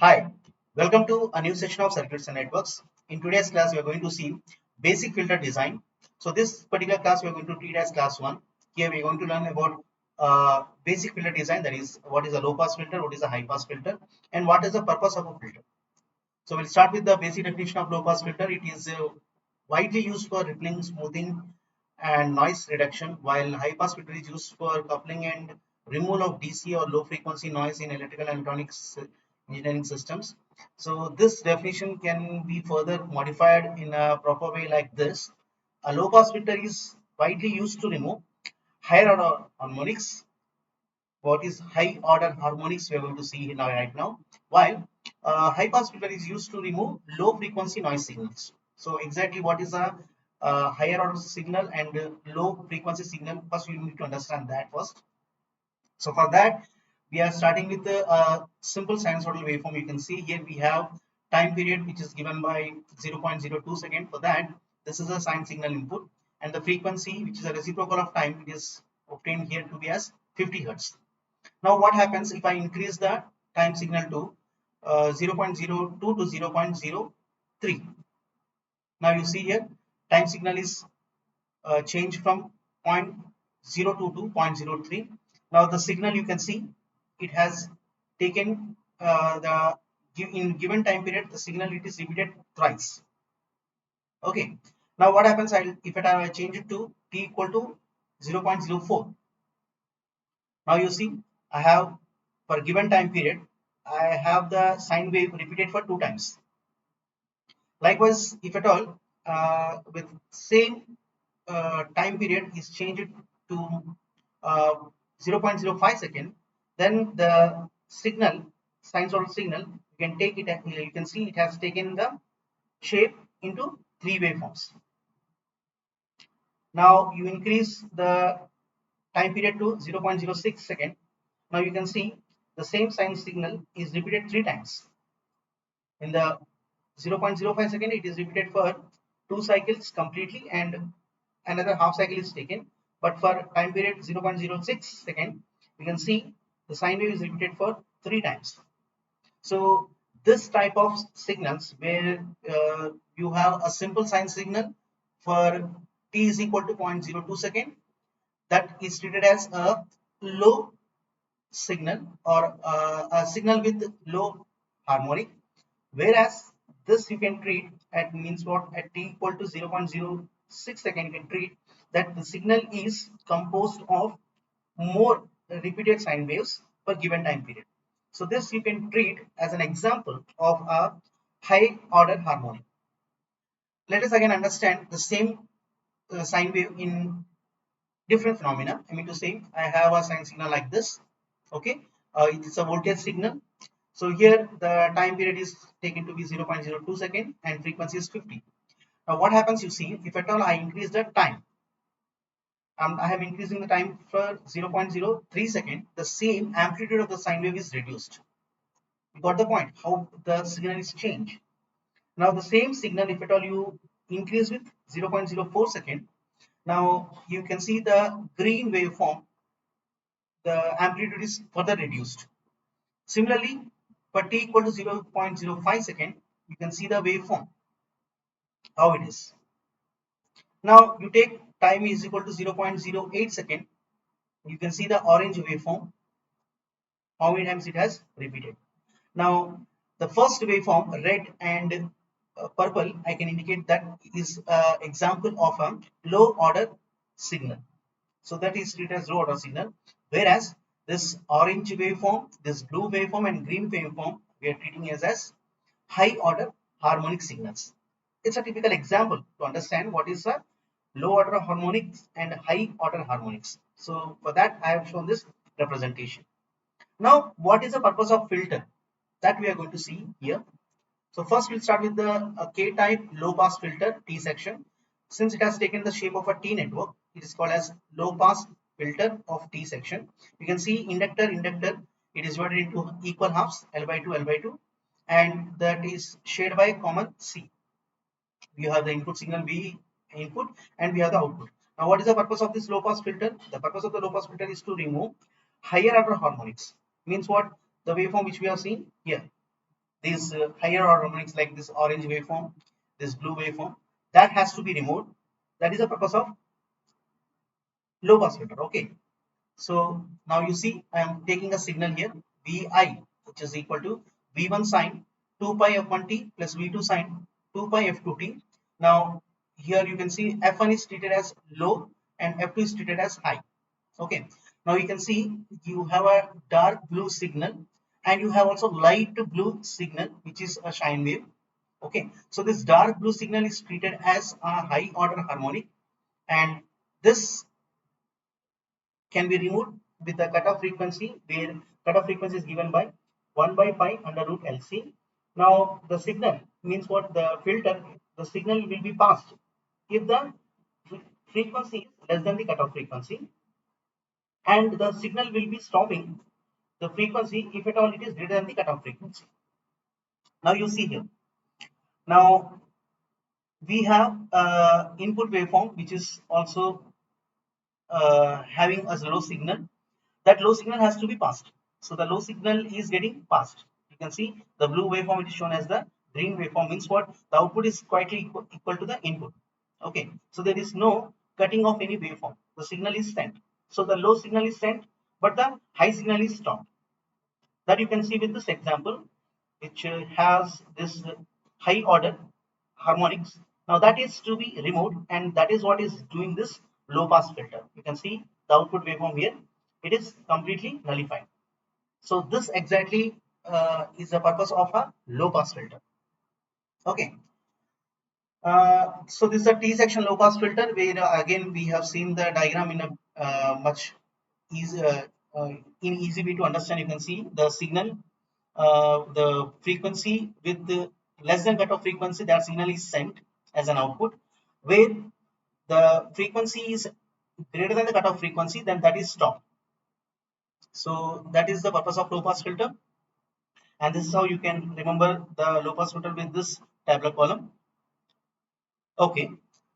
Hi, welcome to a new session of Circuits and Networks. In today's class, we are going to see basic filter design. So this particular class we are going to treat as class 1. Here we are going to learn about basic filter design, that is what is a low pass filter, what is a high pass filter, and what is the purpose of a filter. So we'll start with the basic definition of low pass filter. It is widely used for rippling, smoothing, and noise reduction, while high pass filter is used for coupling and removal of DC or low frequency noise in electrical and electronics engineering systems. So this definition can be further modified in a proper way like this. A low pass filter is widely used to remove higher order harmonics. What is high order harmonics we are going to see now right now, while high pass filter is used to remove low frequency noise signals. So exactly what is a higher order signal and low frequency signal, first you need to understand that first. So for that we are starting with a simple sinusoidal waveform. You can see here we have time period which is given by 0.02 second. For that, this is a sine signal input, and the frequency, which is a reciprocal of time, it is obtained here to be as 50 hertz. Now what happens if I increase the time signal to 0.02 to 0.03? Now you see here time signal is changed from zero point 0.02 to zero point 0.03. Now the signal, you can see it has taken the in given time period, the signal it is repeated thrice. Okay. Now what happens if I change it to t equal to 0.04? Now you see I have, for given time period, I have the sine wave repeated for 2 times. Likewise, if at all with same time period is changed to uh, 0.05 second, then the signal, sinusoidal signal, you can take it, you can see it has taken the shape into three waveforms. Now you increase the time period to 0.06 second. Now you can see the same sine signal is repeated 3 times. In the 0.05 second, it is repeated for 2 cycles completely, and another half cycle is taken. But for time period 0.06 second, you can see the sine wave is repeated for 3 times. So this type of signals where you have a simple sine signal for t is equal to 0.02 second, that is treated as a low signal, or a signal with low harmonic, whereas this you can treat at, means what, at t equal to 0.06 second, you can treat that the signal is composed of more repeated sine waves per given time period. So this you can treat as an example of a high order harmonic. Let us again understand the same sine wave in different phenomena. I mean to say, I have a sine signal like this. Okay, it is a voltage signal. So here the time period is taken to be 0.02 second and frequency is 50. Now what happens, you see, if at all I increase the time, I am increasing the time for 0.03 second, the same amplitude of the sine wave is reduced. You got the point how the signal is changed. Now the same signal, if at all you increase with 0.04 second, now you can see the green waveform, the amplitude is further reduced. Similarly, for t equal to 0.05 second, you can see the waveform, how it is. Now you take time is equal to 0.08 second, you can see the orange waveform, how many times it has repeated. Now the first waveform, red and purple, I can indicate that is example of a low order signal. So that is treated as low order signal, whereas this orange waveform, this blue waveform and green waveform, we are treating as high order harmonic signals. It's a typical example to understand what is a low order harmonics and high order harmonics. So for that I have shown this representation. Now what is the purpose of filter, that we are going to see here. So first we'll start with the K-type low pass filter T section. Since it has taken the shape of a T network, it is called as low pass filter of T section. You can see inductor, it is divided into equal halves, L by 2, L by 2, and that is shared by common C. We have the input signal V input and we have the output. Now what is the purpose of this low pass filter? The purpose of the low pass filter is to remove higher order harmonics. Means what? The waveform which we have seen here. these higher order harmonics like this orange waveform, this blue waveform, that has to be removed. That is the purpose of low pass filter. Okay. So now you see I am taking a signal here Vi, which is equal to V1 sine 2 pi f1t plus V2 sine 2 pi f2t. Now here you can see f1 is treated as low and f2 is treated as high. Okay. Now you can see you have a dark blue signal and you have also light blue signal, which is a sine wave. Okay. So this dark blue signal is treated as a high order harmonic, and this can be removed with the cutoff frequency, where cutoff frequency is given by 1 by pi under root LC. Now the signal means what, the filter, the signal will be passed if the frequency is less than the cutoff frequency, and the signal will be stopping the frequency if at all it is greater than the cutoff frequency. Now you see here. Now we have input waveform which is also having a low signal. That low signal has to be passed. So the low signal is getting passed. You can see the blue waveform, it is shown as the green waveform, means what, the output is quite equal to the input. Okay, so there is no cutting of any waveform. The signal is sent. So the low signal is sent, but the high signal is stopped. That you can see with this example, which has this high order harmonics. Now that is to be removed, and that is what is doing this low pass filter. You can see the output waveform here, it is completely nullified. So this exactly is the purpose of a low pass filter. Okay. So this is a T section low pass filter, where again we have seen the diagram in a much easy in easy way to understand. You can see the signal, the frequency with the less than cutoff frequency, that signal is sent as an output. Where the frequency is greater than the cutoff frequency, then that is stopped. So that is the purpose of low pass filter, and this is how you can remember the low pass filter with this tabular column. Okay,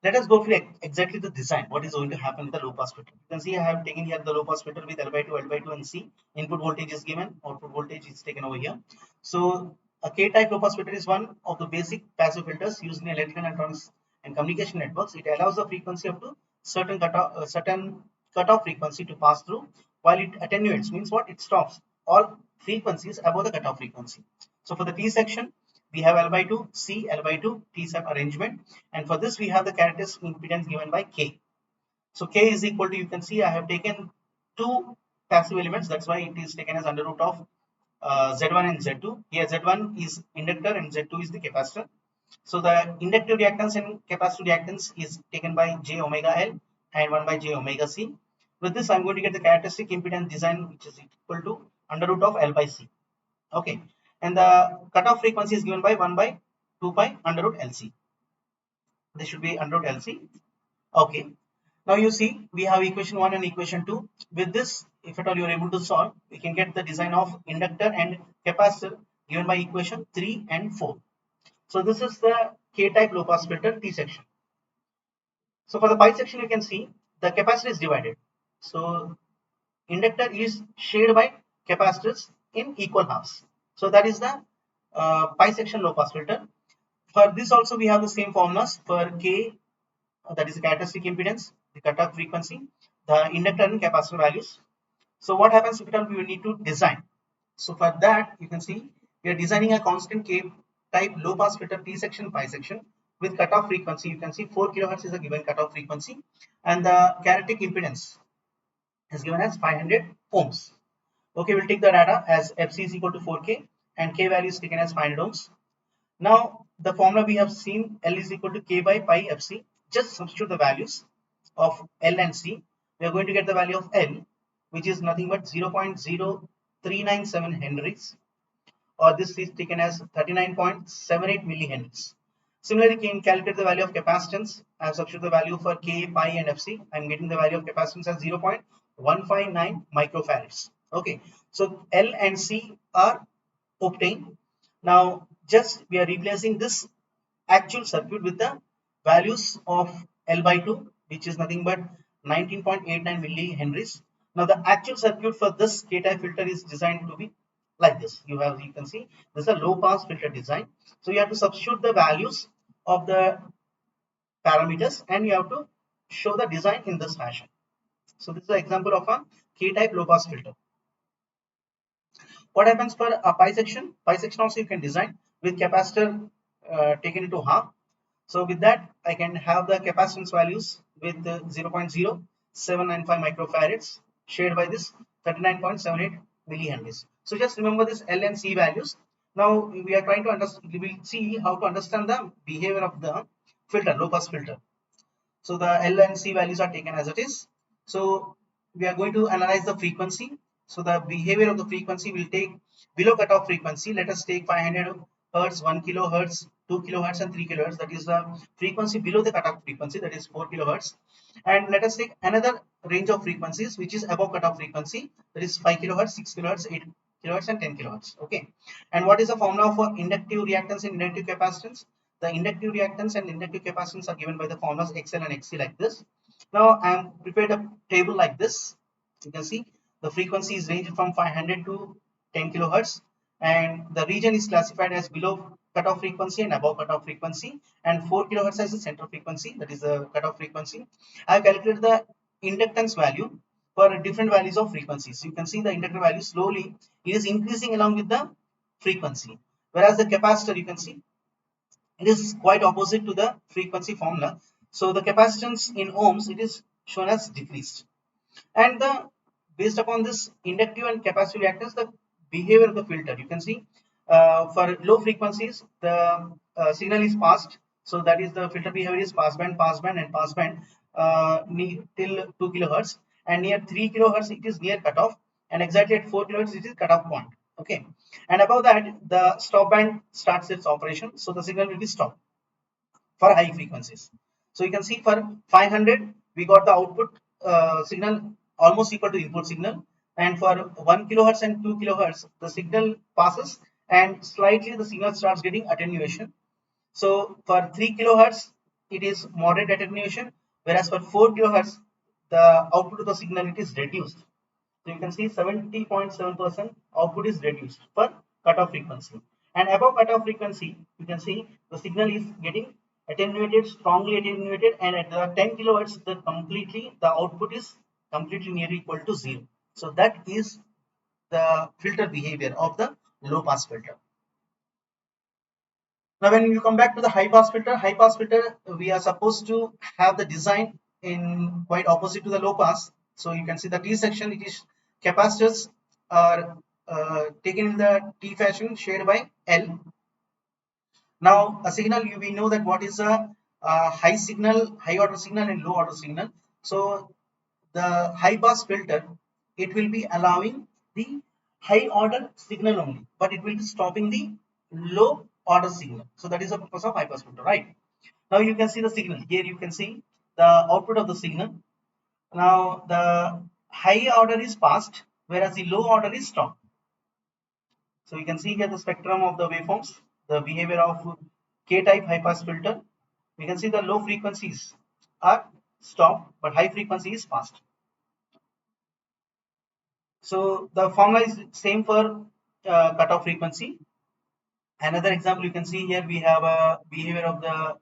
let us go through exactly the design. What is going to happen with the low pass filter? You can see I have taken here the low pass filter with L by 2, L by 2, and C. Input voltage is given, output voltage is taken over here. So a K-type low pass filter is one of the basic passive filters used in electrical and electronics and communication networks. It allows the frequency up to certain cutoff frequency to pass through, while it attenuates, means what, it stops all frequencies above the cutoff frequency. So for the T section, we have L by 2, C, L by 2, T sub arrangement, and for this we have the characteristic impedance given by K. So K is equal to, you can see I have taken two passive elements, that's why it is taken as under root of Z1 and Z2. Here Z1 is inductor and Z2 is the capacitor. So the inductive reactance and capacitive reactance is taken by J omega L and 1 by J omega C. With this I'm going to get the characteristic impedance design, which is equal to under root of L by C. Okay, and the cutoff frequency is given by 1 by 2 pi under root LC. This should be under root LC. Okay, now you see we have equation 1 and equation 2. With this, if at all you are able to solve, we can get the design of inductor and capacitor given by equation 3 and 4. So this is the K-type low pass filter T section. So for the pi section, you can see the capacitor is divided. So inductor is shared by capacitors in equal halves. So that is the pi section low pass filter. For this also we have the same formulas for K, that is the characteristic impedance, the cutoff frequency, the inductor and capacitor values. So what happens if we need to design? So for that you can see we are designing a constant K type low pass filter T section pi section with cutoff frequency. You can see 4 kilohertz is a given cutoff frequency, and the characteristic impedance is given as 500 ohms. Okay, we'll take the data as FC is equal to 4K and K value is taken as 500 ohms. Now the formula we have seen, L is equal to K by pi FC. Just substitute the values of L and C. We are going to get the value of L, which is nothing but 0.0397 henries, or this is taken as 39.78 millihenries. Similarly, you can calculate the value of capacitance. I have substituted the value for K, pi, and FC. I am getting the value of capacitance as 0.159 microfarads. Okay, so L and C are obtained. Now, just we are replacing this actual circuit with the values of L by 2, which is nothing but 19.89 millihenries. Now, the actual circuit for this K-type filter is designed to be like this. You can see this is a low pass filter design. So you have to substitute the values of the parameters and you have to show the design in this fashion. So this is an example of a K-type low pass filter. What happens for a pi section? Pi section also you can design with capacitor taken into half. So with that, I can have the capacitance values with 0.0795 microfarads shared by this 39.78 millihenries. So just remember this L and C values. Now we are trying to understand, we will see how to understand the behavior of the filter, low pass filter. So the L and C values are taken as it is. So we are going to analyze the frequency. So the behavior of the frequency will take below cutoff frequency. Let us take 500 hertz, 1 kilohertz, 2 kilohertz, and 3 kilohertz. That is the frequency below the cutoff frequency, that is 4 kilohertz. And let us take another range of frequencies which is above cutoff frequency, that is 5 kilohertz, 6 kilohertz, 8 kilohertz, and 10 kilohertz. Okay. And what is the formula for inductive reactance and inductive capacitance? The inductive reactance and inductive capacitance are given by the formulas XL and XC like this. Now I am prepared a table like this. You can see the frequency is ranged from 500 to 10 kilohertz, and the region is classified as below cutoff frequency and above cutoff frequency, and 4 kilohertz as the center frequency, that is the cutoff frequency. I have calculated the inductance value for different values of frequencies. You can see the inductor value slowly it is increasing along with the frequency, whereas the capacitor you can see it is quite opposite to the frequency formula. So the capacitance in ohms it is shown as decreased. And the based upon this inductive and capacitive reactance, the behavior of the filter you can see for low frequencies the signal is passed. So that is the filter behavior is pass band, and pass band till 2 kilohertz, and near 3 kilohertz it is near cutoff, and exactly at 4 kilohertz it is cutoff point. Okay, and above that the stop band starts its operation, so the signal will be stopped for high frequencies. So you can see for 500 we got the output signal almost equal to input signal, and for 1 kilohertz and 2 kilohertz the signal passes and slightly the signal starts getting attenuation. So for 3 kilohertz it is moderate attenuation, whereas for 4 kilohertz the output of the signal it is reduced. So you can see 70.7% output is reduced for cutoff frequency. And above cutoff frequency, you can see the signal is getting attenuated, strongly attenuated, and at the 10 kilohertz, the output is completely near equal to zero. So that is the filter behavior of the low pass filter. Now, when you come back to the high pass filter, we are supposed to have the design in quite opposite to the low pass. So you can see the T section, it is capacitors are taken in the T fashion shared by L. Now, a signal, we know that what is a high signal, high order signal and low order signal. So the high pass filter, it will be allowing the high order signal only, but it will be stopping the low order signal. So that is the purpose of high pass filter, right? Now you can see the signal. Here you can see the output of the signal. Now the high order is passed, whereas the low order is stopped. So you can see here the spectrum of the waveforms, the behavior of K-type high pass filter. We can see the low frequencies are stopped, but high frequency is passed. So the formula is same for cutoff frequency. Another example you can see here, we have a behavior of the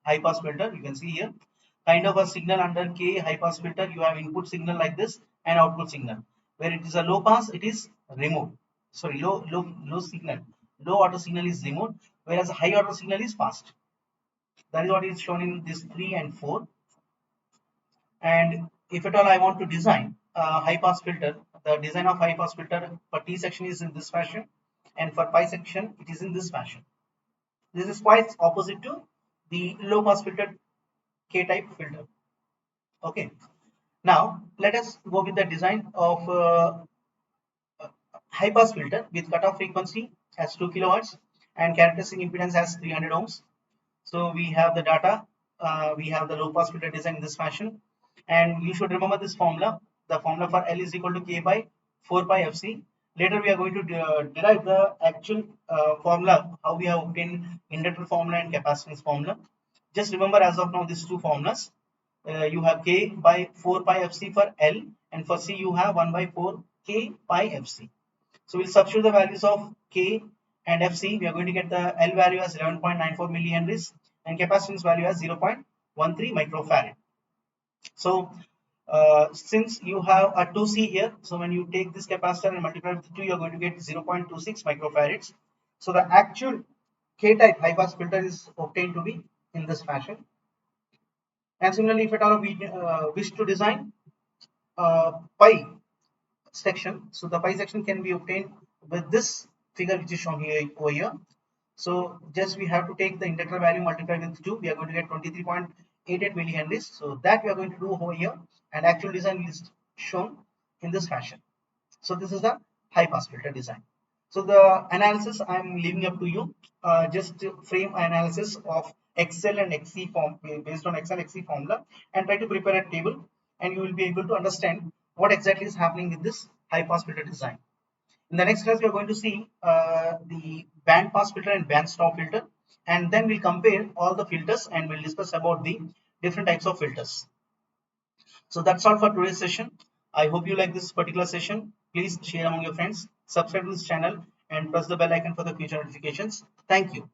high pass filter. You can see here kind of a signal under K high pass filter. You have input signal like this and output signal. Where it is a low pass, it is removed. Sorry, low signal, low order signal is removed, whereas high order signal is passed. That is what is shown in this 3 and 4. And if at all I want to design a high pass filter, the design of high pass filter for T section is in this fashion, and for pi section it is in this fashion. This is quite opposite to the low pass filter K type filter. Okay, now let us go with the design of high pass filter with cutoff frequency as 2 kilohertz and characteristic impedance as 300 ohms. So we have the data, we have the low pass filter design in this fashion, and you should remember this formula. The formula for L is equal to K by 4 pi FC. Later we are going to derive the actual formula, how we have obtained inductor formula and capacitance formula. Just remember as of now these two formulas. You have K by 4 pi FC for L, and for C you have 1 by 4 K pi FC. So we'll substitute the values of K and Fc. We are going to get the L value as 11.94 millihenries and capacitance value as 0.13 microfarad. So since you have a 2C here, so when you take this capacitor and multiply with 2, you're going to get 0.26 microfarads. So the actual K-type high-pass filter is obtained to be in this fashion. And similarly, if at all we wish to design pi section, so the pi section can be obtained with this figure which is shown here over here. So just we have to take the inductor value multiplied with 2. We are going to get 23.88 millihenries. So that we are going to do over here, and actual design is shown in this fashion. So this is the high pass filter design. So the analysis I am leaving up to you. Just frame analysis of Excel and XC form based on Excel XC formula, and try to prepare a table, and you will be able to understand what exactly is happening with this high pass filter design. In the next class, we are going to see the band pass filter and band stop filter, and then we'll compare all the filters and we'll discuss about the different types of filters. So that's all for today's session. I hope you like this particular session. Please share among your friends, subscribe to this channel, and press the bell icon for the future notifications. Thank you.